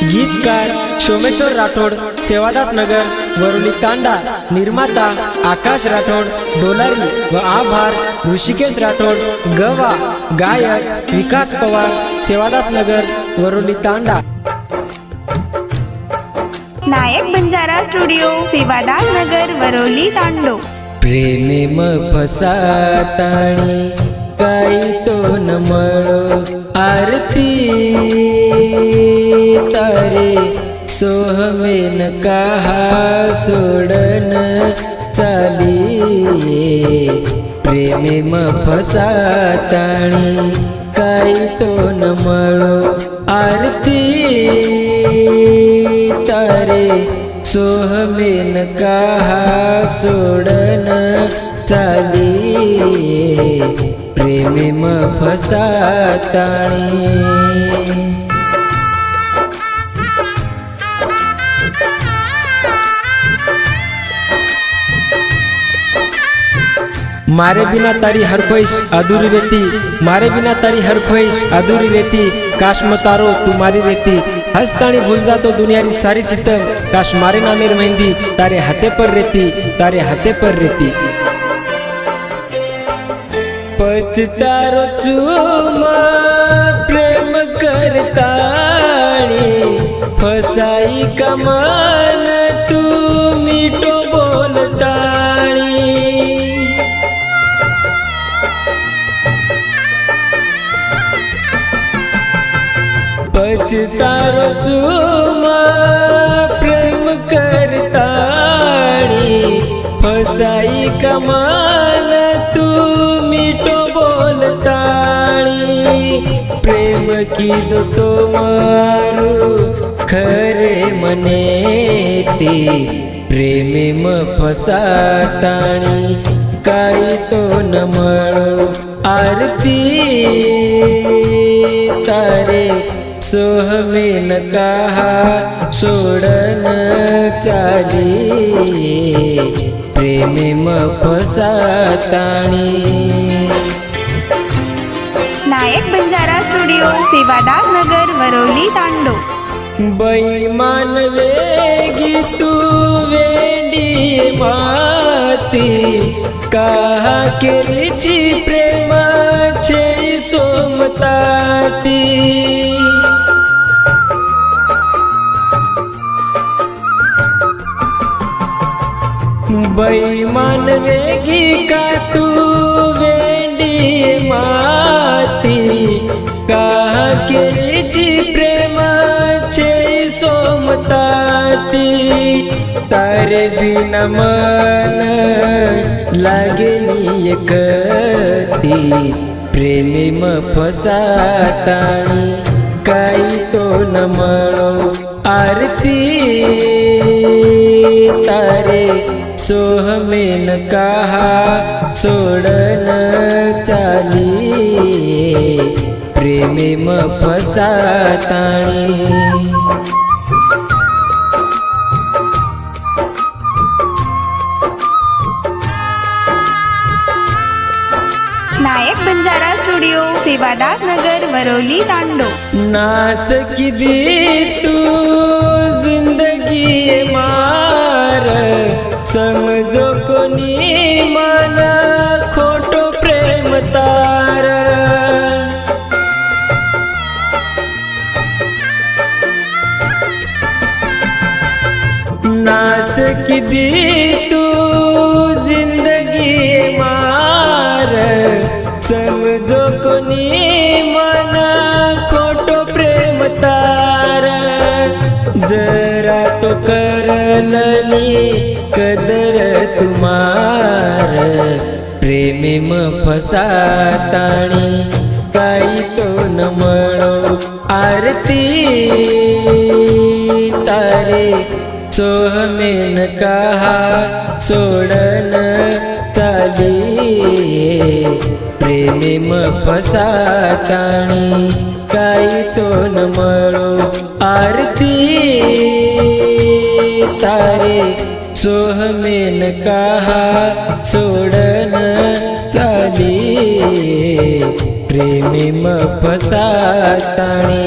गीतकार सोमेश्वर राठोड, सेवादास नगर, वरुली तांडा। निर्माता आकाश राठोड, डोलारी व आभार, ऋषिकेश राठोड, गवा। गायक विकास पवार, सेवादास नगर, वरुली तांडा। नायक बंजारा स्टुडिओ, सेवादास नगर, वरोली तांडो। प्रेम फसाताणी काही तो न मळो आरती तारे सोहमेन कहा सोडन चाली। प्रेम फसाताणी काही तो न मळो आरती तारे सोहमेन कहा सोडन चाली। प्रेम फसाताणी मारे बिना तारी हर ख्वाहिश अधूरी रहती, मारे बिना तारी हर ख्वाहिश अधूरी रहती। काश मतारो तुम्हारी रहती, हंसतानी भूल जा तो दुनिया की सारी सितम। काश मारे ना मेरी मेहंदी तारे हाथे पर रहती, तारे हाथे पर रहती। पछतारो चूमा प्रेम करताणी, फसाई कमान तू मीठो बोलताणी। पछतारो चूमा प्रेम करताणी, फसाई कमान तू मीठो बोलताणी। प्रेम कीधो तो मारू खरे मने ते, प्रेम फसाताणी काही तो न मळो आरती तारे सोहमेन कहा सोडन चाली। प्रेम फसाताणी नायक बंजारा स्टुडिओ, सेवादास नगर, वरोली तांडो। बैमान वेगी तू वेंडी माती, कहा केरीची प्रेमाचे सोमताती। बैमान वेगी का तू वेंडी माती, कहा केरीची प्रेमाचे सोमताती। तारे बिना मन लागेली एकती, प्रेम फसाताणी काही तो न मळो आरती तारे सोहमेन कहा सोडन चाली। प्रेम फसाताणी नायक बंजारा स्टुडिओ, सेवादास नगर, वरोली तांडो। नास की दी तू जिंदगी मार, समझो कोनी माना खोटो प्रेम तार। नास की दी तू जिंदगी मार, समझो कोनी मना खोटो प्रेम तार। जरा तो करलनी कदर तुम्हार, प्रेम फसाताणी काही तो न मळो आरती तारे सोहमेन कहा सोडन चाली। प्रेम फसाताणी काही तो न मळो आरती तारे सोहमेन कहा सोडन चाली। प्रेम फसाताणी।